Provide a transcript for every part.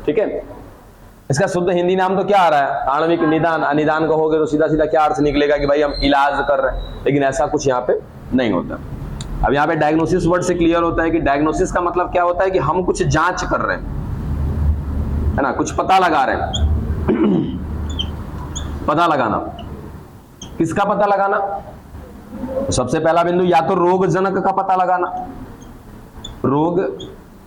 ठीक है। इसका शुद्ध हिंदी नाम तो क्या आ रहा है? आणविक निदान। अनिदान कहोगे तो सीधा सीधा क्या अर्थ निकलेगा कि भाई हम इलाज कर रहे हैं, लेकिन ऐसा कुछ यहाँ पे नहीं होता। अब यहाँ पे डायग्नोसिस वर्ड से क्लियर होता है कि डायग्नोसिस का मतलब क्या होता है कि हम कुछ जांच कर रहे हैं, है ना, कुछ पता लगा रहे हैं। पता लगाना, किसका पता लगाना? तो सबसे पहला बिंदु या तो रोग जनक का पता लगाना, रोग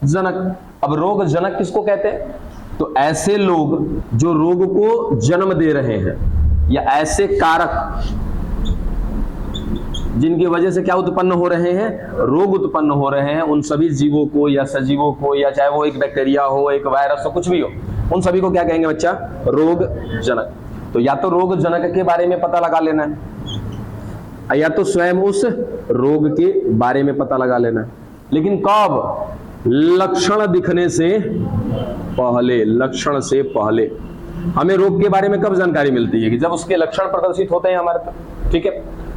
जनक। अब रोग जनक किसको कहते हैं? तो ऐसे लोग जो रोग को जन्म दे रहे हैं, या ऐसे कारक जिनकी वजह से क्या उत्पन्न हो रहे हैं? रोग उत्पन्न हो रहे हैं, उन सभी जीवों को या सजीवों को, या चाहे वो एक बैक्टीरिया हो, एक वायरस हो, कुछ भी हो, उन सभी को क्या कहेंगे बच्चा? रोग जनक। तो या तो रोग जनक के बारे में पता लगा लेना है, या तो स्वयं उस रोग के बारे में पता लगा लेना है। लेकिन कब? लक्षण दिखने से पहले। लक्षण से पहले हमें रोग के बारे में कब जानकारी मिलती है? कि जब उसके लक्षण प्रदर्शित होते हैं हमारे पास, ठीक है।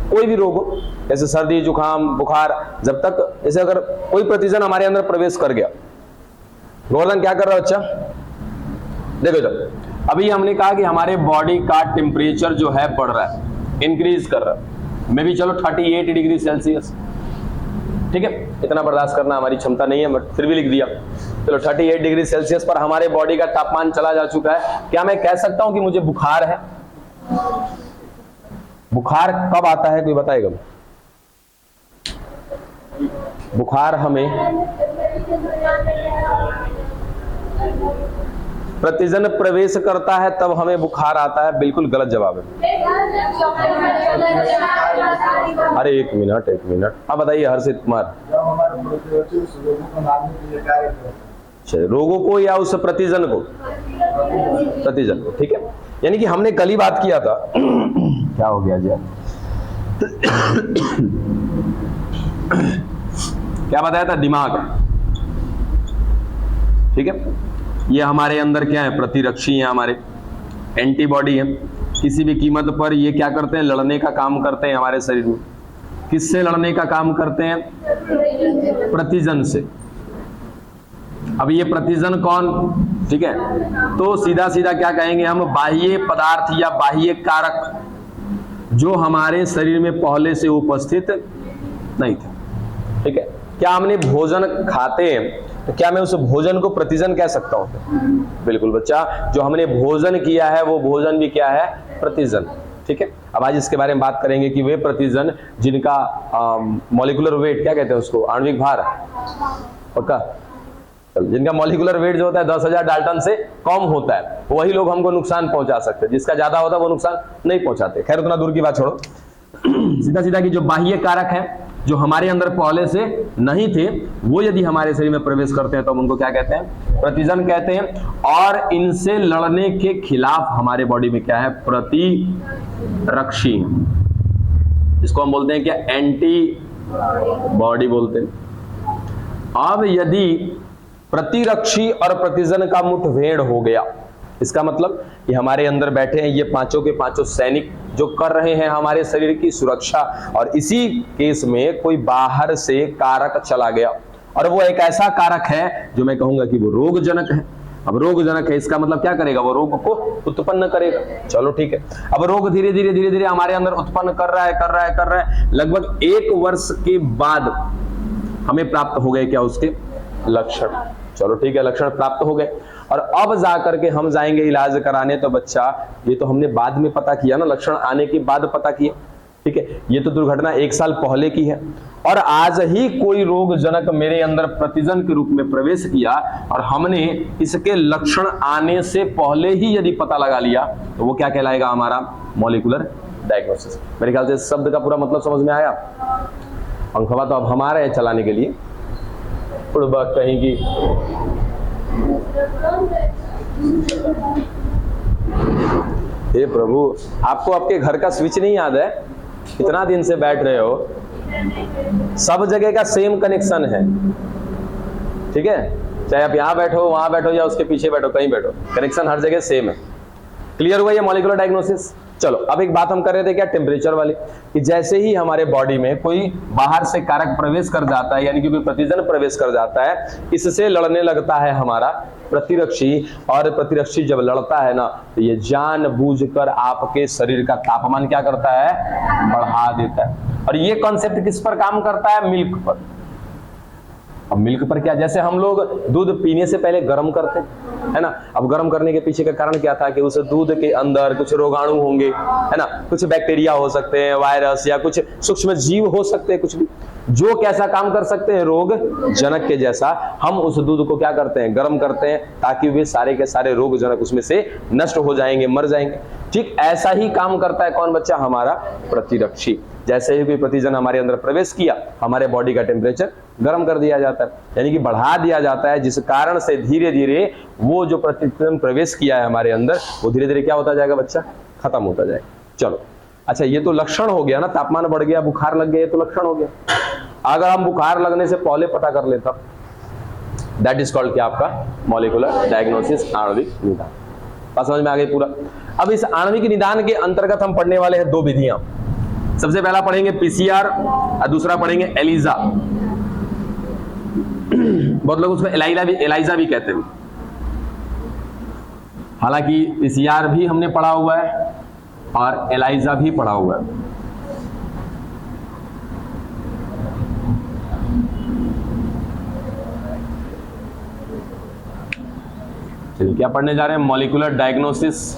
कोई भी रोग हो, जैसे सर्दी, जुकाम, बुखार, जब तक जैसे अगर कोई प्रतिजन हमारे अंदर प्रवेश कर गया, गोवर्धन क्या कर रहा है बच्चा? देखो, जब अभी हमने कहा कि हमारे बॉडी का टेम्परेचर जो है बढ़ रहा है, इंक्रीज कर रहा है, मे भी चलो 38 डिग्री सेल्सियस, ठीक है, इतना बर्दाश्त करना हमारी क्षमता नहीं है, बट फिर भी लिख दिया। चलो 38 डिग्री सेल्सियस पर हमारे बॉडी का तापमान चला जा चुका है। क्या मैं कह सकता हूं कि मुझे बुखार है? बुखार कब आता है, कोई बताएगा? बुखार हमें प्रतिजन प्रवेश करता है तब हमें बुखार आता है। बिल्कुल गलत जवाब है। अरे एक मिनट, अब बताइए हर्षित कुमार। रोगों को या उस प्रतिजन को? प्रतिजन, ठीक है। यानी कि हमने कल ही बात किया था। क्या हो गया जी? क्या बताया था? दिमाग, ठीक है। ये हमारे अंदर क्या है? प्रतिरक्षी है, हमारे एंटीबॉडी है। किसी भी कीमत पर ये क्या करते हैं? लड़ने का काम करते हैं हमारे शरीर में। किससे लड़ने का काम करते हैं? प्रतिजन से। अब ये प्रतिजन कौन? ठीक है, तो सीधा सीधा क्या कहेंगे हम? बाह्य पदार्थ या बाह्य कारक जो हमारे शरीर में पहले से उपस्थित नहीं थे, ठीक है। क्या हमने भोजन खाते हैं तो क्या मैं उस भोजन को प्रतिजन कह सकता हूं? बिल्कुल बच्चा, जो हमने भोजन किया है वो भोजन भी क्या है? प्रतिजन, ठीक है। अब आज इसके बारे में बात करेंगे कि वे प्रतिजन जिनका मॉलिक्यूलर वेट, क्या कहते हैं उसको? आणविक भार, पक्का? जिनका मॉलिक्यूलर वेट जो होता है 10,000 डाल्टन से कम होता है, वही लोग हमको नुकसान पहुंचा सकते हैं। जिसका ज्यादा होता है वो नुकसान नहीं पहुंचाते। खैर उतना दूर की बात छोड़ो। सीधा सीधा की जो बाह्य कारक है जो हमारे अंदर पहले से नहीं थे, वो यदि हमारे शरीर में प्रवेश करते हैं तो हम उनको क्या कहते हैं? प्रतिजन कहते हैं। और इनसे लड़ने के खिलाफ हमारे बॉडी में क्या है? प्रतिरक्षी, इसको हम बोलते हैं क्या? एंटी बॉडी बोलते हैं। अब यदि प्रतिरक्षी और प्रतिजन का मुठभेड़ हो गया, इसका मतलब कि हमारे अंदर बैठे हैं ये पांचों के पांचों सैनिक जो कर रहे हैं हमारे शरीर की सुरक्षा, और इसी केस में कोई बाहर से कारक चला गया और वो एक ऐसा कारक है जो मैं कहूंगा कि वो रोगजनक है। अब रोगजनक है, इसका मतलब क्या करेगा? वो रोग को उत्पन्न करेगा। चलो ठीक है। अब रोग धीरे धीरे हमारे अंदर उत्पन्न कर रहा है। लगभग 1 वर्ष के बाद हमें प्राप्त हो गए क्या? उसके लक्षण। चलो ठीक है, लक्षण प्राप्त हो गए और अब जाकर के हम जाएंगे इलाज कराने। तो बच्चा, ये तो हमने बाद में पता किया ना, लक्षण आने के बाद पता किया, ठीक है। ये तो दुर्घटना 1 साल पहले की है और आज ही कोई रोग जनक मेरे अंदर प्रतिजन के रूप में प्रवेश किया और हमने इसके लक्षण आने से पहले ही यदि पता लगा लिया तो वो क्या कहलाएगा? हमारा मॉलिक्यूलर डायग्नोसिस। मेरे ख्याल से शब्द का पूरा मतलब समझ में आया। पंखवा तो अब हमारे हैं चलाने के लिए, बात कहीं की। हे प्रभु, आपको आपके घर का स्विच नहीं याद है? इतना दिन से बैठ रहे हो, सब जगह का सेम कनेक्शन है, ठीक है। चाहे आप यहाँ बैठो, वहां बैठो या उसके पीछे बैठो, कहीं बैठो, कनेक्शन हर जगह सेम है। क्लियर हुआ ये मॉलिक्यूलर डायग्नोसिस। चलो अब एक बात हम कर रहे थे क्या, टेम्परेचर वाली, कि जैसे ही हमारे बॉडी में कोई बाहर से कारक प्रवेश कर जाता है, यानी कि कोई प्रतिजन प्रवेश कर जाता है, इससे लड़ने लगता है हमारा प्रतिरक्षी, और प्रतिरक्षी जब लड़ता है ना तो ये जानबूझकर आपके शरीर का तापमान क्या करता है, बढ़ा देता है। और ये कॉन्सेप्ट किस पर काम करता है, मिल्क पर। अब मिल्क पर क्या, जैसे हम लोग दूध पीने से पहले गर्म करते हैं, है ना। अब गर्म करने के पीछे का कारण क्या था कि उस दूध के अंदर कुछ रोगाणु होंगे, है ना, कुछ बैक्टीरिया हो सकते हैं, वायरस या कुछ सूक्ष्म जीव हो सकते हैं, कुछ भी जो कैसा काम कर सकते हैं, रोग जनक के जैसा। हम उस दूध को क्या करते हैं, गर्म करते हैं, ताकि वे सारे के सारे रोग जनक उसमें से नष्ट हो जाएंगे, मर जाएंगे। ठीक ऐसा ही काम करता है कौन बच्चा, हमारा प्रतिरक्षी। जैसे ही कोई प्रतिजन हमारे अंदर प्रवेश किया, हमारे बॉडी का टेम्परेचर गर्म कर दिया जाता है, यानी कि बढ़ा दिया जाता है, जिस कारण से धीरे धीरे वो जो प्रतिजन प्रवेश किया है हमारे अंदर, वो धीरे धीरे क्या होता जाएगा बच्चा, खत्म होता जाएगा। चलो अच्छा, ये तो लक्षण हो गया ना, तापमान बढ़ गया, बुखार लग गया, ये तो लक्षण हो गया। अगर हम बुखार लगने से पहले पता कर लेता, दैट इज कॉल्ड क्या, आपका मॉलिक्यूलर डायग्नोसिस, आणविक निदान। बात समझ में आ गई पूरा। अब इस आणविक निदान के अंतर्गत हम पढ़ने वाले हैं दो विधियां। सबसे पहला पढ़ेंगे पीसीआर और दूसरा पढ़ेंगे एलिजा। बहुत लोग उसमें एलाइजा भी कहते हैं। हालांकि पीसीआर भी हमने पढ़ा हुआ है और एलाइजा भी पढ़ा हुआ है। चलिए क्या पढ़ने जा रहे हैं, मॉलिक्यूलर डायग्नोसिस।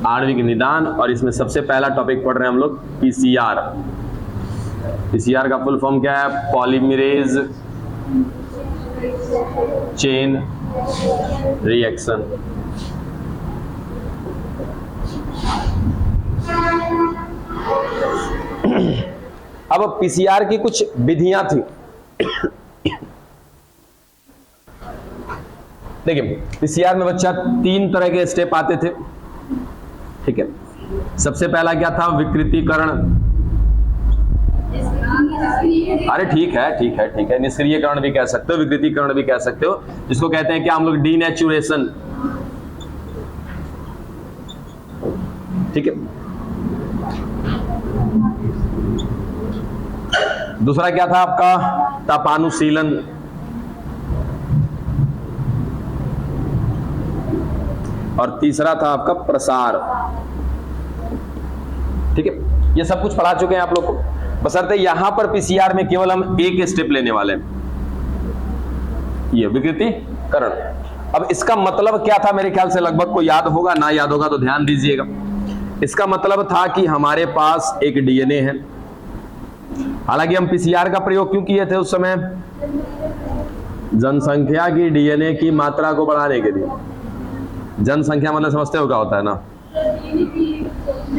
आणविक निदान, और इसमें सबसे पहला टॉपिक पढ़ रहे हैं हम लोग पीसीआर। पीसीआर का फुल फॉर्म क्या है, पॉलीमरेज चेन रिएक्शन। अब पीसीआर की कुछ विधियां थी। देखिए पीसीआर में बच्चा 3 तरह के स्टेप आते थे, ठीक है। सबसे पहला क्या था, विकृतीकरण। अरे ठीक है, निष्क्रियकरण भी कह सकते हो, विकृतीकरण भी कह सकते हो, जिसको कहते हैं क्या हम लोग, डीनेचुरेशन, ठीक है। दूसरा क्या था आपका, तापानुशीलन। और तीसरा था आपका प्रसार, ठीक है। ये सब कुछ पढ़ा चुके हैं आप लोग को, बशर्ते यहां पर पीसीआर में केवल हम एक स्टेप लेने वाले हैं, ये विकृतीकरण। अब इसका मतलब क्या था, मेरे ख्याल से लगभग को याद होगा, ना याद होगा तो ध्यान दीजिएगा। इसका मतलब था कि हमारे पास एक डीएनए है। हालांकि हम पीसीआर का प्रयोग क्यों किए थे उस समय, जनसंख्या की डीएनए की मात्रा को बढ़ाने के लिए। जनसंख्या मतलब समझते हो क्या होता है ना,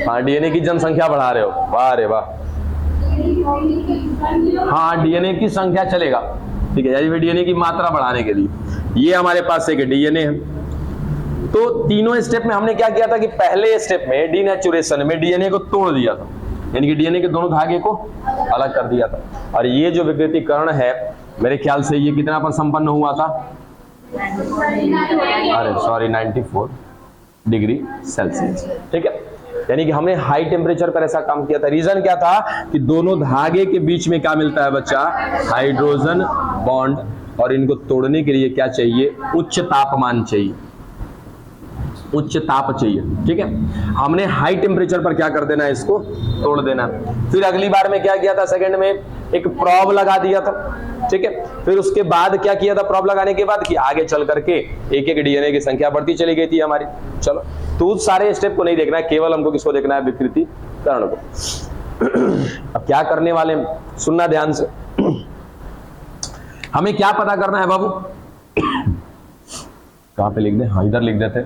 हाँ डीएनए की जनसंख्या बढ़ा रहे हो, वाह रे वाह, हाँ डीएनए की संख्या चलेगा, ठीक है, यानी डीएनए की मात्रा बढ़ाने के लिए। ये हमारे पास एक डीएनए है। तो तीनों स्टेप में हमने क्या किया था कि पहले स्टेप में डीनेचुरेशन में डीएनए को तोड़ दिया था, यानी कि डीएनए के दोनों धागे को अलग कर दिया था। और ये जो विकृतीकरण है, मेरे ख्याल से ये कितना पर संपन्न हुआ था, अरे सॉरी 94 डिग्री सेल्सियस, ठीक है। यानी कि हमने हाई टेम्परेचर पर ऐसा काम किया था। रीजन क्या था कि दोनों धागे के बीच में क्या मिलता है बच्चा, हाइड्रोजन बॉन्ड, और इनको तोड़ने के लिए क्या चाहिए, उच्च तापमान चाहिए, उच्च ताप चाहिए, ठीक है। हमने हाई टेम्परेचर पर क्या कर देना है, इसको तोड़ देना। फिर अगली बार में क्या किया था, सेकंड में एक प्रॉब लगा दिया था, ठीक है। फिर उसके बाद क्या किया था, प्रॉब लगाने के बाद कि आगे चल करके एक एक डीएनए की संख्या बढ़ती चली गई थी हमारी। चलो तो उस सारे स्टेप को नहीं देखना है, केवल हमको किसको देखना है, विकृतीकरण को। अब क्या करने वाले, सुनना ध्यान से। हमें क्या पता करना है बाबू, कहां पे लिख दे, हाँ इधर लिख देते।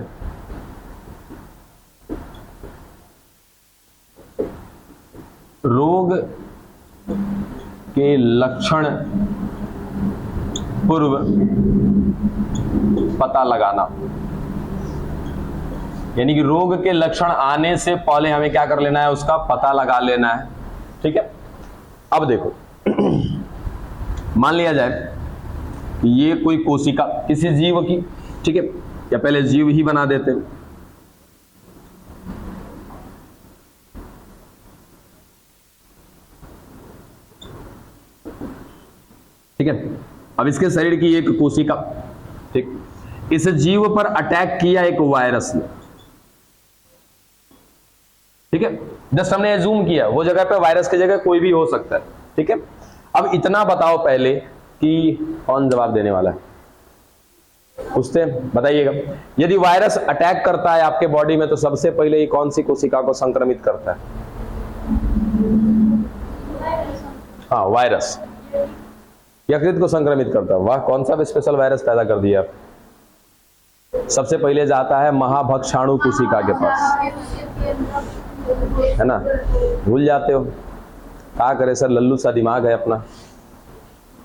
रोग के लक्षण पूर्व पता लगाना, यानी कि रोग के लक्षण आने से पहले हमें क्या कर लेना है, उसका पता लगा लेना है, ठीक है। अब देखो मान लिया जाए कि ये कोई कोशिका किसी जीव की, ठीक है, या पहले जीव ही बना देते हैं। ठीक है, अब इसके शरीर की एक कोशिका, ठीक, इस जीव पर अटैक किया एक वायरस ने, ठीक है, जस्ट हमने एज्यूम किया वो जगह पे वायरस की जगह कोई भी हो सकता है, ठीक है। अब इतना बताओ पहले कि कौन जवाब देने वाला है, पूछते हैं, बताइएगा। यदि वायरस अटैक करता है आपके बॉडी में तो सबसे पहले ये कौन सी कोशिका को संक्रमित करता है? हाँ, वायरस यकृत को संक्रमित करता है। वाह, कौन सा स्पेशल वायरस पैदा कर दिया आप। सबसे पहले जाता है महाभक्षाणु कोशिका के पास, है ना, भूल जाते हो, क्या करे सर, लल्लू सा दिमाग है अपना।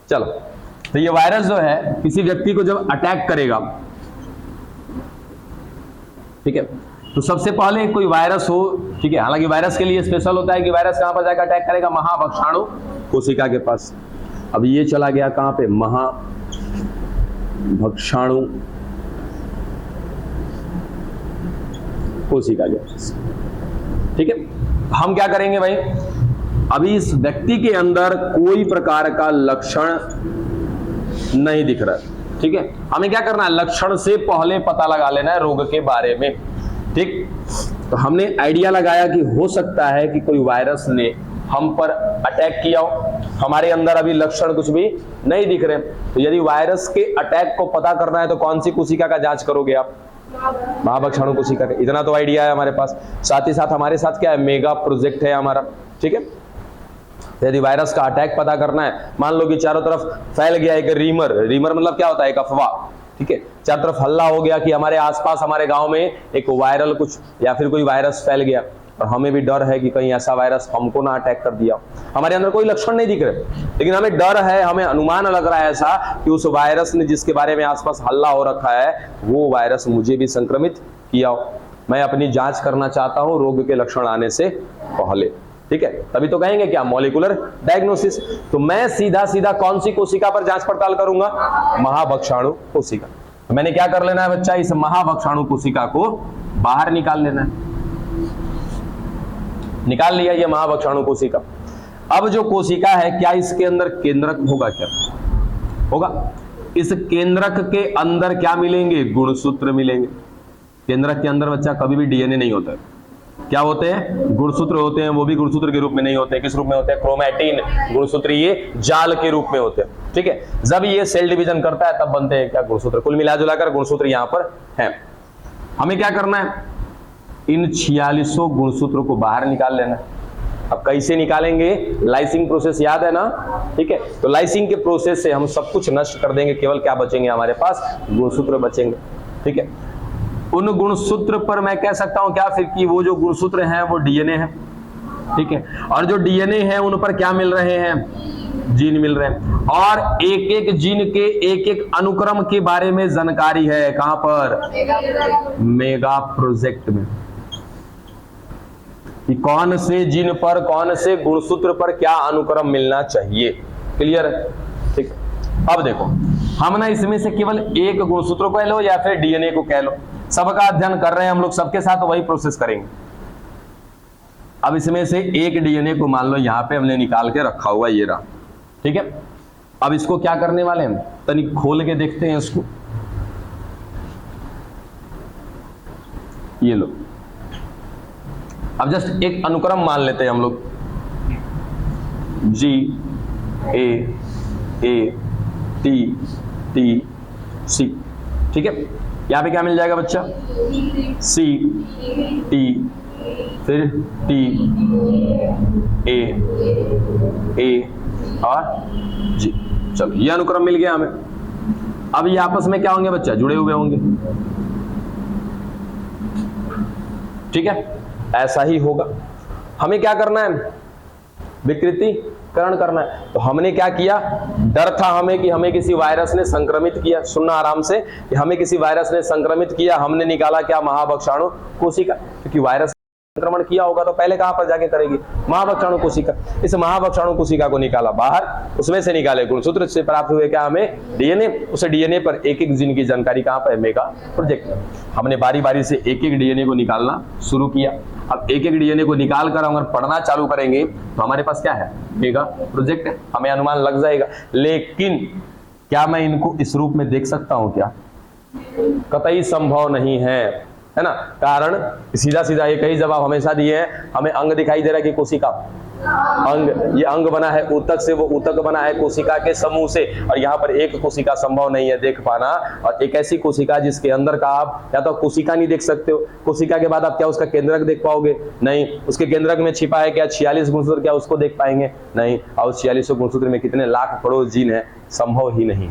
चलो, तो ये वायरस जो है किसी व्यक्ति को जब अटैक करेगा, ठीक है, तो सबसे पहले कोई वायरस हो, ठीक है, हालांकि वायरस के लिए स्पेशल होता है कि वायरस कहां पर जाकर अटैक करेगा, महाभक्षाणु कोशिका के पास। अब ये चला गया कहां पे, महाभक्षाणु कोशिका के पास, ठीक है। हम क्या करेंगे भाई, अभी इस व्यक्ति के अंदर कोई प्रकार का लक्षण नहीं दिख रहा, ठीक है। हमें क्या करना है, लक्षण से पहले पता लगा लेना है रोग के बारे में, ठीक। तो हमने आइडिया लगाया कि हो सकता है कि कोई वायरस ने हम पर अटैक किया हो, हमारे अंदर अभी लक्षण कुछ भी नहीं दिख रहे। तो यदि वायरस के अटैक को पता करना है तो कौन सी कोशिका का जांच करोगे आप, महाभक्षाणु कोशिका का। इतना तो आइडिया है हमारे पास। साथ ही साथ हमारे साथ क्या है, मेगा प्रोजेक्ट है हमारा, ठीक है। यदि वायरस का अटैक पता करना है, मान लो कि चारों तरफ फैल गया एक रीमर, रीमर मतलब क्या होता है, एक अफवाह, ठीक है, चारों तरफ हल्ला हो गया कि हमारे आसपास हमारे गांव में एक वायरल कुछ या फिर कोई वायरस फैल गया, और हमें भी डर है कि कहीं ऐसा वायरस हमको ना अटैक कर दिया। हमारे अंदर कोई लक्षण नहीं दिख रहे, लेकिन हमें डर है, हमें अनुमान लग रहा है ऐसा कि उस वायरस ने जिसके बारे में आसपास हल्ला हो रखा है वो वायरस मुझे भी संक्रमित किया हो। मैं अपनी जांच करना चाहता हूं रोग के लक्षण आने से पहले, ठीक है। तभी तो कहेंगे क्या, मॉलिक्यूलर डायग्नोसिस। तो मैं सीधा सीधा कौन सी कोशिका पर जांच पड़ताल करूंगा, महाभक्षाणु कोशिका। मैंने क्या कर लेना है बच्चा, इस महाभक्षाणु कोशिका को बाहर निकाल लेना है। निकाल लिया ये महाभक्षाणु कोशिका। अब जो कोशिका है, क्या इसके अंदर केंद्रक होगा, क्या होगा, इस केंद्रक के अंदर क्या मिलेंगे, गुणसूत्र मिलेंगे। केंद्रक के अंदर बच्चा कभी भी डीएनए नहीं होता है, क्या होते हैं, गुणसूत्र होते हैं। वो भी गुणसूत्र के रूप में नहीं होते, किस रूप में होते हैं, क्रोमैटिन गुणसूत्र, ये जाल के रूप में होते हैं, ठीक है। जब ये सेल डिवीजन करता है तब बनते हैं क्या, गुणसूत्र। कुल मिला जुलाकर गुणसूत्र यहाँ पर है। हमें क्या करना है, इन 46 गुणसूत्रों को बाहर निकाल लेना है। अब कैसे निकालेंगे, लाइसिंग प्रोसेस याद है ना, ठीक है। तो लाइसिंग के प्रोसेस से हम सब कुछ नष्ट कर देंगे, केवल क्या बचेंगे हमारे पास, गुणसूत्र बचेंगे, ठीक है। उन गुणसूत्र पर मैं कह सकता हूं क्या फिर कि वो जो गुणसूत्र हैं वो डीएनए है, ठीक है। और जो डीएनए है उन पर क्या मिल रहे हैं, जीन मिल रहे हैं। और एक एक जीन के एक एक अनुक्रम के बारे में जानकारी है, कहां पर, मेगा प्रोजेक्ट में, कि कौन से जीन पर, कौन से गुणसूत्र पर क्या अनुक्रम मिलना चाहिए। क्लियर है, ठीक। अब देखो, हम ना इसमें से केवल एक गुणसूत्र को कह लो या फिर डीएनए को कह लो, सबका अध्ययन कर रहे हैं हम लोग, सबके साथ वही प्रोसेस करेंगे। अब इसमें से एक डीएनए को मान लो यहां पे हमने निकाल के रखा हुआ, ये रहा, ठीक है। अब इसको क्या करने वाले हैं, तनिक खोल के देखते हैं इसको, ये लो। अब जस्ट एक अनुक्रम मान लेते हैं हम लोग, जी ए टी टी सी, ठीक है। यहां पे क्या मिल जाएगा बच्चा, सी टी, फिर टी, ए और जी। चलो, ये अनुक्रम मिल गया हमें। अब ये आपस में क्या होंगे बच्चा, जुड़े हुए होंगे, ठीक है। ऐसा ही होगा। हमें क्या करना है, विकृतीकरण करना है। तो हमने क्या किया, डर था हमें कि हमें किसी वायरस ने संक्रमित किया, सुनना आराम से, कि हमें किसी वायरस ने संक्रमित किया। हमने निकाला क्या, महाभक्षाणु कोशिका, क्योंकि वायरस संक्रमण किया होगा तो पहले कहां पर जाके करेगी, महाभक्षाणु कोशिका। इस महाभक्षाणु कोशिका को निकाला बाहर, उसमें से निकाले गुणसूत्र से प्राप्त हुए क्या हमें डीएनए। उस डीएनए पर एक एक जीन की जानकारी कहां पर, मेगा प्रोजेक्ट में। हमने बारी बारी से एक एक डीएनए को निकालना शुरू किया। अब एक एक डीएनए को निकाल कर अगर पढ़ना चालू करेंगे तो हमारे पास क्या है, मेगा प्रोजेक्ट है, हमें अनुमान लग जाएगा। लेकिन क्या मैं इनको इस रूप में देख सकता हूं क्या, कतई संभव नहीं है ना। कारण सीधा सीधा एक ही जवाब हमेशा दिए हैं, हमें अंग दिखाई दे रहा है कि कोशिका अंग, ये अंग बना है ऊतक से, वो ऊतक बना है कोशिका के समूह से, और यहाँ पर एक कोशिका संभव नहीं है देख पाना। और एक ऐसी कोशिका जिसके अंदर का आप या तो कोशिका नहीं देख सकते हो, कोशिका के बाद आप क्या उसका केंद्रक देख पाओगे, नहीं। उसके केंद्रक में छिपा है क्या 46 गुणसूत्र, क्या उसको देख पाएंगे, नहीं। और 46 गुणसूत्र में कितने लाख करोड़ जीन है, संभव ही नहीं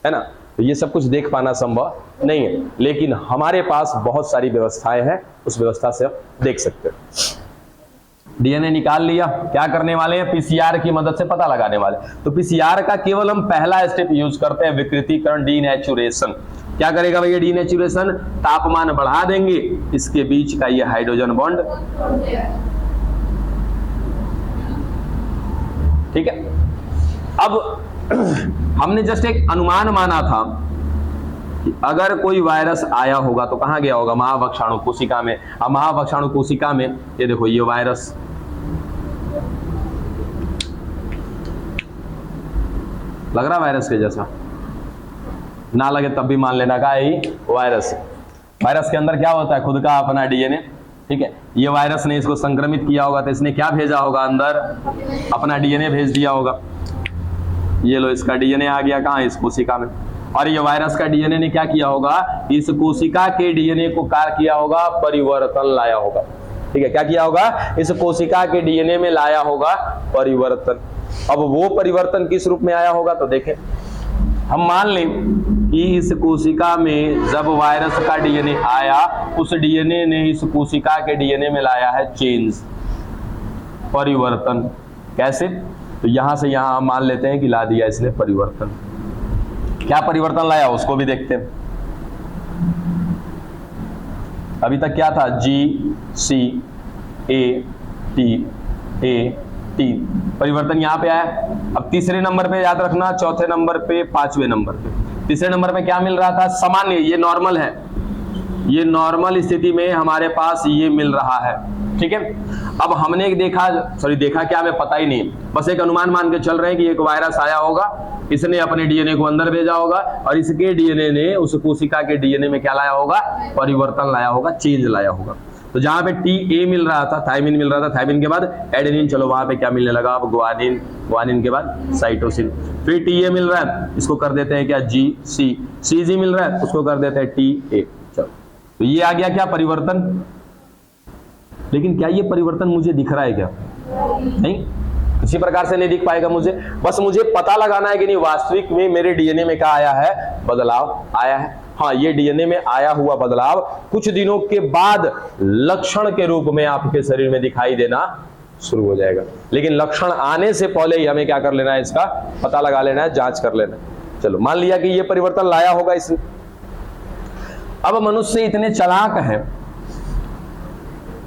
है ना। तो ये सब कुछ देख पाना संभव नहीं है, लेकिन हमारे पास बहुत सारी व्यवस्थाएं हैं, उस व्यवस्था से आप देख सकते हैं। डीएनए निकाल लिया, क्या करने वाले हैं, पीसीआर की मदद से पता लगाने वाले। तो पीसीआर का केवल हम पहला स्टेप यूज करते हैं, विकृतीकरण, डीनेचुरेशन। क्या करेगा भैया डीनेचुरेशन, तापमान बढ़ा देंगे, इसके बीच का ये हाइड्रोजन बॉन्ड, ठीक है। अब हमने जस्ट एक अनुमान माना था कि अगर कोई वायरस आया होगा तो कहां गया होगा, महाभक्षाणु कोशिका में। अब महाभक्षाणु कोशिका में ये देखो, ये वायरस लग रहा वायरस के जैसा, ना लगे तब भी मान लेना का ही वायरस। वायरस के अंदर क्या होता है, खुद का अपना डीएनए, ठीक है। ये वायरस ने इसको संक्रमित किया होगा तो इसने क्या भेजा होगा, अंदर अपना डीएनए भेज दिया होगा। ये लो, इसका डीएनए आ गया कहां, इस कोशिका में। और ये वायरस का डीएनए ने क्या किया होगा, इस कोशिका के डीएनए को क्या किया होगा, परिवर्तन लाया होगा, ठीक है। क्या किया होगा, इस कोशिका के डीएनए में लाया होगा परिवर्तन। अब वो परिवर्तन किस रूप में आया होगा, तो देखें, हम मान लें कि इस कोशिका में जब वायरस का डीएनए आया, उस डीएनए ने इस कोशिका के डीएनए में लाया है चेंज, परिवर्तन। कैसे, तो यहां से यहां हम मान लेते हैं कि ला दिया इसने परिवर्तन। क्या परिवर्तन लाया उसको भी देखते हैं। अभी तक क्या था, जी सी ए टी, परिवर्तन यहां पे आया। अब तीसरे नंबर पे याद रखना, चौथे नंबर पे, पांचवें नंबर पे। तीसरे नंबर पे क्या मिल रहा था, सामान्य, ये नॉर्मल है, ये नॉर्मल स्थिति में हमारे पास ये मिल रहा है, ठीक है। अब हमने देखा क्या, हमें पता ही नहीं, बस एक अनुमान मान के चल रहे हैं कि एक वायरस आया होगा, इसने अपने डीएनए को अंदर भेजा होगा, और इसके डीएनए ने उस कोशिका के डीएनए में क्या लाया होगा, परिवर्तन लाया होगा, चेंज लाया होगा। तो जहां पे टी ए मिल रहा था, थायमिन मिल रहा था, थायमिन के बाद एडेनिन, चलो वहां पे क्या मिलने लगा, अब ग्वानिन, ग्वानिन के बाद साइटोसिन। फिर टी ए मिल रहा है, इसको कर देते हैं क्या, जी सी मिल रहा है, उसको कर देते हैं टी ए। चलो, तो ये आ गया क्या, परिवर्तन। लेकिन क्या ये परिवर्तन मुझे दिख रहा है क्या, नहीं, किसी प्रकार से नहीं दिख पाएगा मुझे। बस मुझे पता लगाना है कि नहीं वास्तविक में मेरे डीएनए में क्या आया है, बदलाव आया है। हाँ, ये डीएनए में आया हुआ बदलाव कुछ दिनों के बाद लक्षण के रूप में आपके शरीर में दिखाई देना शुरू हो जाएगा। लेकिन लक्षण आने से पहले ही हमें क्या कर लेना है, इसका पता लगा लेना है, जांच कर लेना है। चलो, मान लिया कि ये परिवर्तन लाया होगा इसने। अब मनुष्य इतने चालाक है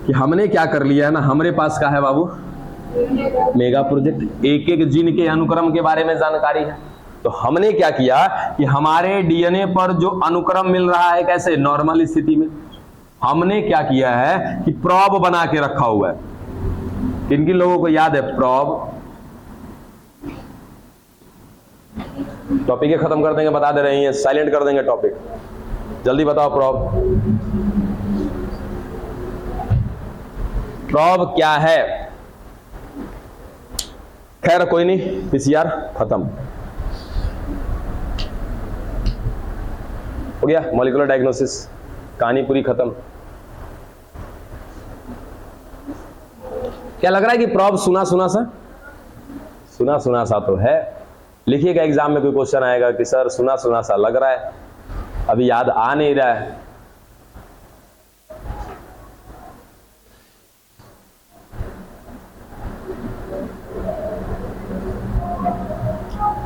कि हमने क्या कर लिया है ना, हमारे पास क्या है बाबू, मेगा प्रोजेक्ट, एक एक जीन के अनुक्रम के बारे में जानकारी है। तो हमने क्या किया कि हमारे डीएनए पर जो अनुक्रम मिल रहा है, कैसे, नॉर्मल स्थिति में, हमने क्या किया है कि प्रोब बना के रखा हुआ है। किन किन लोगों को याद है प्रोब? टॉपिक खत्म कर देंगे, बता दे रहे हैं, साइलेंट कर देंगे टॉपिक, जल्दी बताओ। प्रोब क्या है? खैर कोई नहीं, पीसीआर खत्म हो गया, मॉलिक्यूलर डायग्नोसिस, कहानी पूरी खत्म। क्या लग रहा है कि प्रोब सुना सुना सा तो है। लिखिएगा एग्जाम में कोई क्वेश्चन आएगा कि सर सुना सा लग रहा है, अभी याद आ नहीं रहा है।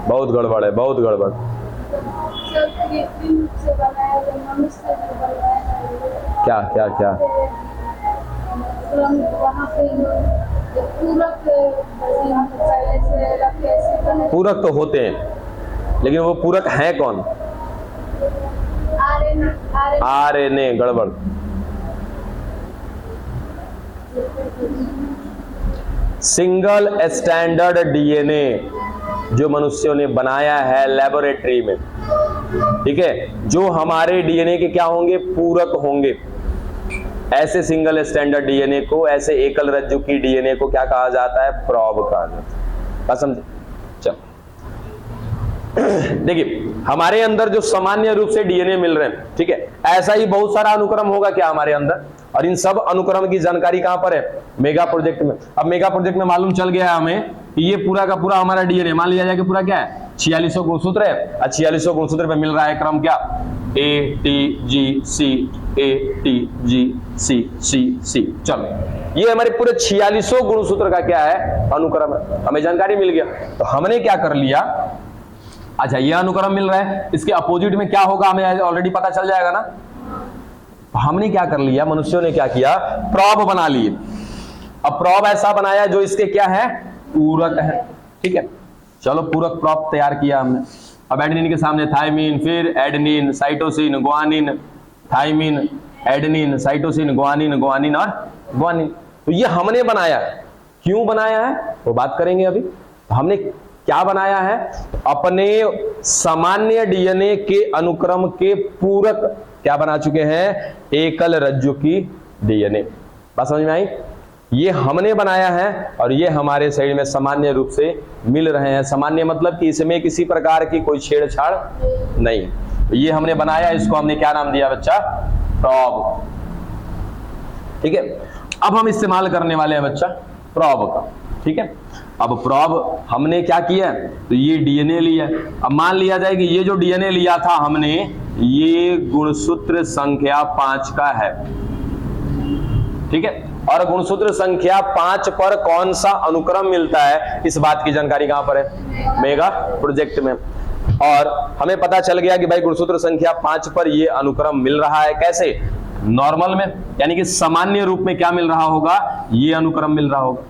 बहुत गड़बड़ है, बहुत गड़बड़। क्या क्या क्या वहाँ पे पूरक पहले से रखे ऐसे बने। पूरक तो होते हैं, लेकिन वो पूरक हैं कौन? आरएनए। गड़बड़। सिंगल स्टैंडर्ड डीएनए जो मनुष्यों ने बनाया है लेबोरेटरी में, ठीक है, जो हमारे डीएनए के क्या होंगे? पूरक होंगे। ऐसे सिंगल स्टैंडर्ड डीएनए को, ऐसे एकल रज्जु की डीएनए को क्या कहा जाता है? प्रोब कहा जाता है। बात समझे? चलो देखिए, हमारे अंदर जो सामान्य रूप से डीएनए मिल रहे हैं, ठीक है, ऐसा ही बहुत सारा अनुक्रम होगा क्या हमारे अंदर, और इन सब अनुक्रम की जानकारी कहां पर है? मेगा प्रोजेक्ट में। अब मेगा प्रोजेक्ट में मालूम चल गया हमें कि ये पूरा का पूरा हमारा डीएनए, मान लिया जाए कि पूरा क्या है? 4600 गुणसूत्र है। 4600 गुणसूत्र पे मिल रहा है क्रम क्या? ATGC ATGC। चलो, ये हमारे पूरे 4600 गुणसूत्र का क्या है? अनुक्रम है। हमें जानकारी मिल गया, तो हमने क्या कर लिया? अच्छा, ये अनुक्रम मिल रहा है, इसके अपोजिट में क्या होगा हमें ऑलरेडी पता चल जाएगा ना। हमने क्या कर लिया, मनुष्यों ने क्या किया? प्रोब बना लिए। अब प्रोब ऐसा बनाया जो इसके क्या है? पूरक है। ठीक है, चलो पूरक प्रोब तैयार किया हमने। अब एडेनिन के सामने थायमिन, फिर adenine, cytosine, guanine, thymine, adenine, cytosine, guanine, guanine और गुआनिन। तो ये हमने बनाया है। क्यों बनाया है वो बात करेंगे अभी। हमने क्या बनाया है? अपने सामान्य डीएनए के अनुक्रम के पूरक क्या बना चुके हैं? एकल रज्जु की डीएनए। बात समझ में आई? ये हमने बनाया है और ये हमारे शरीर में सामान्य रूप से मिल रहे हैं। सामान्य मतलब कि इसमें किसी प्रकार की कोई छेड़छाड़ नहीं। ये हमने बनाया, इसको हमने क्या नाम दिया बच्चा? प्रोब। ठीक है, अब हम इस्तेमाल करने वाले हैं बच्चा प्रोब का। ठीक है, अब प्रोब हमने क्या किया? तो ये डीएनए लिया। अब मान लिया जाए कि ये जो डीएनए लिया था हमने, ये गुणसूत्र संख्या 5 का है। ठीक है, और गुणसूत्र संख्या 5 पर कौन सा अनुक्रम मिलता है, इस बात की जानकारी कहां पर है? मेगा प्रोजेक्ट में। और हमें पता चल गया कि भाई गुणसूत्र संख्या 5 पर ये अनुक्रम मिल रहा है। कैसे? नॉर्मल में, यानी कि सामान्य रूप में क्या मिल रहा होगा? ये अनुक्रम मिल रहा होगा।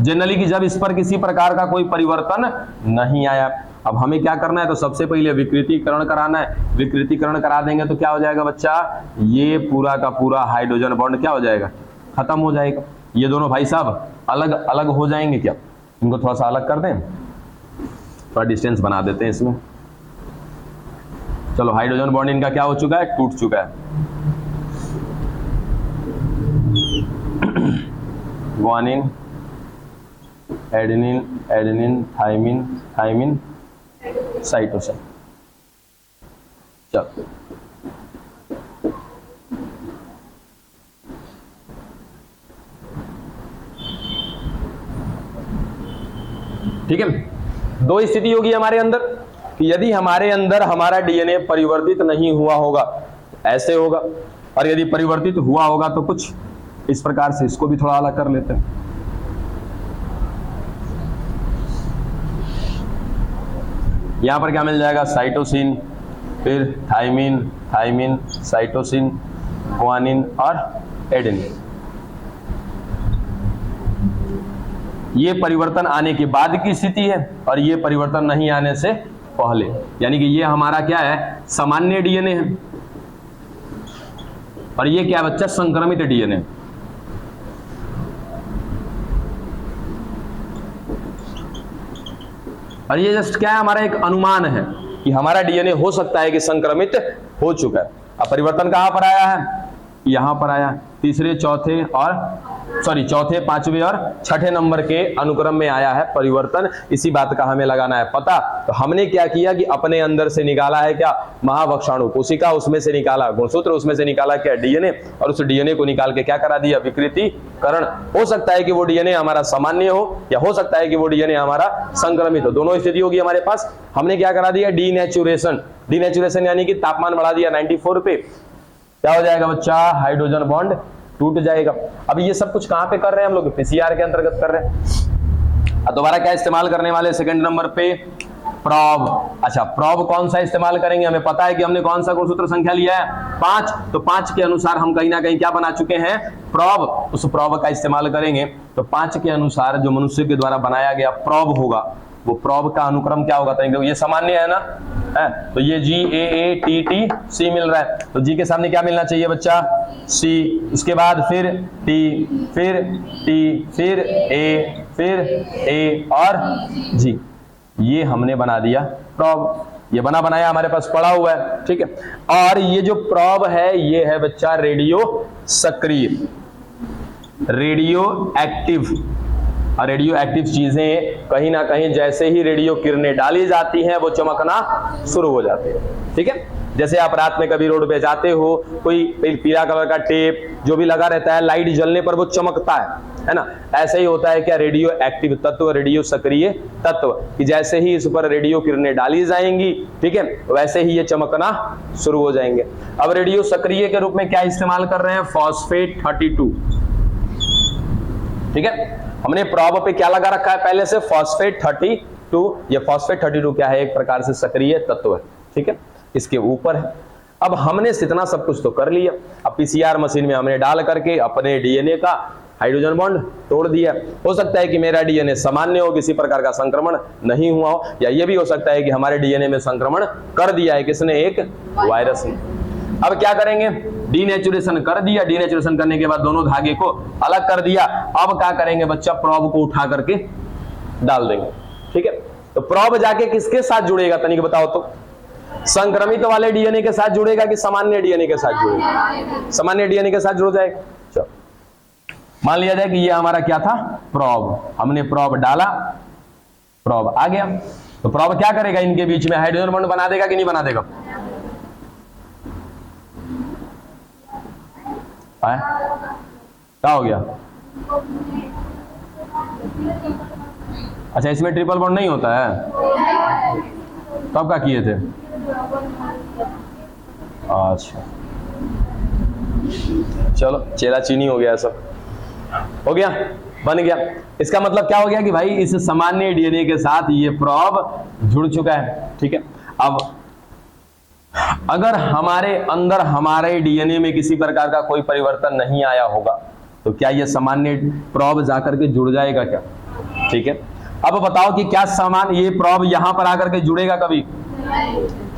जनरली कि जब इस पर किसी प्रकार का कोई परिवर्तन नहीं आया। अब हमें क्या करना है? तो सबसे पहले विकृतीकरण कराना है। विकृतीकरण करा देंगे तो क्या हो जाएगा बच्चा? ये पूरा का पूरा हाइड्रोजन बॉन्ड क्या हो जाएगा? खत्म हो जाएगा। ये दोनों भाई साहब अलग अलग हो जाएंगे क्या? इनको थोड़ा सा अलग कर दें, थोड़ा डिस्टेंस बना देते हैं इसमें। चलो, हाइड्रोजन बॉन्ड इनका क्या हो चुका है? टूट चुका है। Guanine, adenine, adenine, thymine, thymine, cytosine. चलो, ठीक है, दो स्थिति होगी हमारे अंदर कि यदि हमारे अंदर हमारा डीएनए परिवर्तित नहीं हुआ होगा, ऐसे होगा, और यदि परिवर्तित हुआ होगा तो कुछ इस प्रकार से। इसको भी थोड़ा अलग कर लेते हैं। यहां पर क्या मिल जाएगा? साइटोसिन, फिर थायमिन, थायमिन, साइटोसिन, गुआनिन और एडेनिन। ये परिवर्तन आने के बाद की स्थिति है और ये परिवर्तन नहीं आने से पहले, यानी कि ये हमारा क्या है? सामान्य डीएनए है और ये क्या बच्चा? संक्रमित डीएनए। और ये जस्ट क्या है? हमारा एक अनुमान है कि हमारा डीएनए हो सकता है कि संक्रमित हो चुका है। अब परिवर्तन कहां पर आया है? यहां पर आया। तीसरे, चौथे और चौथे, पांचवें और छठे नंबर के अनुक्रम में आया है परिवर्तन। इसी बात का हमें लगाना है पता। तो हमने क्या किया कि अपने अंदर से निकाला है क्या? महावक्षाणु कोशिका, उसमें से निकाला गुणसूत्र, उसमें से निकाला क्या? डीएनए। और उस डीएनए को निकाल के क्या करा दिया? विकृतीकरण। हो सकता है कि वो डीएनए हमारा सामान्य हो या हो सकता है कि वो डीएनए हमारा संक्रमित हो। दोनों स्थिति होगी हमारे पास। हमने क्या करा दिया? डीनेचुरेशन। डीनेचुरेशन यानी कि तापमान बढ़ा दिया 94 पे। क्या हो जाएगा बच्चा? हाइड्रोजन बॉन्ड टूट जाएगा। अब ये सब कुछ कहां पे कर रहे हैं हम लोग? पीसीआर के अंतर्गत कर रहे हैं। अब दोबारा क्या इस्तेमाल करने वाले? सेकंड नंबर पे प्रॉब। अच्छा, प्रॉब कौन सा इस्तेमाल करेंगे? हमें पता है कि हमने कौन सा गुणसूत्र संख्या लिया है 5, तो 5 के अनुसार हम कहीं ना कहीं क्या बना चुके हैं? प्रॉब। उस प्रॉब का इस्तेमाल करेंगे तो 5 के अनुसार जो मनुष्य के द्वारा बनाया गया प्रॉब होगा, वो प्रॉब का अनुक्रम क्या होगा? तो ये सामान्य है ना, है? तो ये GAATTC मिल रहा है, तो G के सामने क्या मिलना चाहिए बच्चा? C। उसके बाद फिर T, फिर T, फिर A, फिर A और G। ये हमने बना दिया प्रॉब। ये बना बनाया हमारे पास पड़ा हुआ है, ठीक है। और ये जो प्रॉब है ये है बच्चा रेडियो सक्रिय, रेडियो एक्टिव। और रेडियो एक्टिव चीजें कहीं ना कहीं जैसे ही रेडियो किरणें डाली जाती हैं वो चमकना शुरू हो जाती है, ठीक है। जैसे आप रात में कभी रोड पे जाते हो, कोई पीला कलर का टेप जो भी लगा रहता है, लाइट जलने पर वो चमकता है ना। ऐसे ही होता है क्या? रेडियो एक्टिव तत्व, रेडियो सक्रिय तत्व, कि जैसे ही इस पर रेडियो किरणें डाली जाएंगी, ठीक है, वैसे ही ये चमकना शुरू हो जाएंगे। अब रेडियो सक्रिय के रूप में क्या इस्तेमाल कर रहे हैं? फॉस्फेट 32, ठीक है। हमने प्रॉब पे क्या लगा रखा है पहले से? फॉस्फेट 32। ये फॉस्फेट 32 क्या है? एक प्रकार से सक्रिय तत्व है, ठीक है, इसके ऊपर है। अब हमने इतना सब कुछ तो कर लिया, अब PCR मशीन में हमने डाल करके अपने DNA का हाइड्रोजन बॉन्ड तोड़ दिया। हो सकता है कि मेरा DNA सामान्य हो, किसी प्रकार का संक्रमण नहीं हुआ हो, या ये भी हो सकता है कि हमारे DNA में संक्रमण कर दिया है किसने? एक वायरस ने। अब क्या करेंगे? डीनेचुरेशन कर दिया। डीनेचुरेशन करने के बाद दोनों धागे को अलग कर दिया। अब क्या करेंगे बच्चा? प्रॉब को उठा करके डाल देंगे, ठीक है। तो प्रॉब जाके किसके साथ जुड़ेगा तनिक बताओ तो? संक्रमित वाले DNA के साथ जुड़ेगा कि सामान्य DNA के साथ जुड़ेगा? सामान्य DNA के साथ जुड़ जाएगा। चलो मान लिया जाए कि ये हमारा क्या था? प्रॉब। हमने प्रॉब डाला, प्रॉब आ गया, तो प्रॉब क्या करेगा? इनके बीच में हाइड्रोजन बॉन्ड बना देगा कि नहीं बना देगा? क्या हो गया? अच्छा, इसमें ट्रिपल बॉन्ड नहीं होता है? कब का किए थे? अच्छा, चलो चेला चीनी हो गया, सब हो गया, बन गया। इसका मतलब क्या हो गया कि भाई इस सामान्य DNA के साथ ये प्रॉब जुड़ चुका है, ठीक है। अब अगर हमारे अंदर हमारे DNA में किसी प्रकार का कोई परिवर्तन नहीं आया होगा तो क्या ये सामान्य प्रॉब जाकर के जुड़ जाएगा क्या? ठीक है। अब बताओ कि क्या सामान ये प्रॉब यहां पर आकर के जुड़ेगा कभी?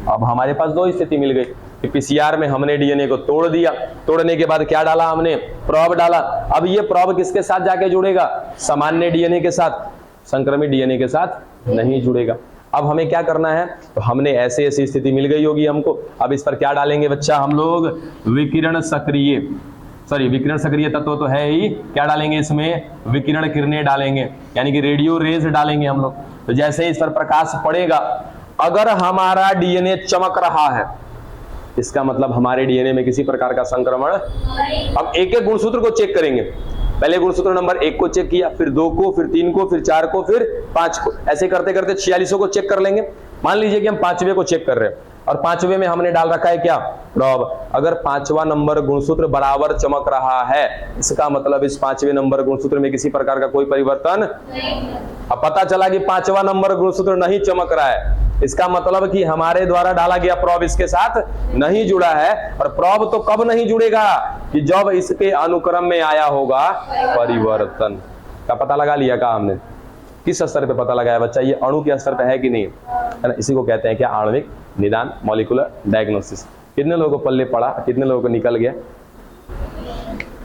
अब हमारे पास दो स्थिति मिल गई कि PCR में हमने DNA को तोड़ दिया, तोड़ने के बाद क्या डाला हमने? प्रॉब डाला। अब ये प्रॉब किसके साथ जाके जुड़ेगा? सामान्य DNA के साथ, संक्रमित DNA के साथ नहीं जुड़ेगा। अब हमें क्या करना है? तो हमने ऐसे ऐसी स्थिति मिल गई होगी हमको। अब इस पर क्या डालेंगे बच्चा? हम लोग विकिरण सक्रिय, विकिरण सक्रिय तत्व तो है ही, क्या डालेंगे इसमें? विकिरण किरणें डालेंगे, यानी कि रेडियो रेज डालेंगे हम लोग। तो जैसे इस पर प्रकाश पड़ेगा, अगर हमारा DNA चमक रहा है, इसका मतलब हमारे DNA में किसी प्रकार का संक्रमण। अब एक एक गुणसूत्र को चेक करेंगे। पहले गुणसूत्र नंबर 1 को चेक किया, फिर 2 को, फिर 3 को, फिर 4 को, फिर 5 को, ऐसे करते करते 46 को चेक कर लेंगे। मान लीजिए कि हम 5वें को चेक कर रहे हैं और 5वें में हमने डाल रखा है क्या? प्रॉब। अगर 5वां नंबर गुणसूत्र बराबर चमक रहा है, इसका मतलब इस 5वें नंबर गुणसूत्र में किसी प्रकार का कोई परिवर्तन। अब पता चला कि 5वां नंबर गुणसूत्र नहीं चमक रहा है, इसका मतलब कि हमारे द्वारा डाला गया प्रॉब इसके साथ नहीं जुड़ा है। और प्रॉब तो कब नहीं जुड़ेगा? कि जब इसके अनुक्रम में आया होगा परिवर्तन। का पता लगा लिया का हमने? किस स्तर पे पता लगाया बच्चा? ये अणु के स्तर पे है कि नहीं, है ना? इसी को कहते हैं क्या? आणविक निदान, मॉलिक्यूलर डायग्नोसिस। कितने लोगों को पल्ले पड़ा, कितने लोगों को निकल गया?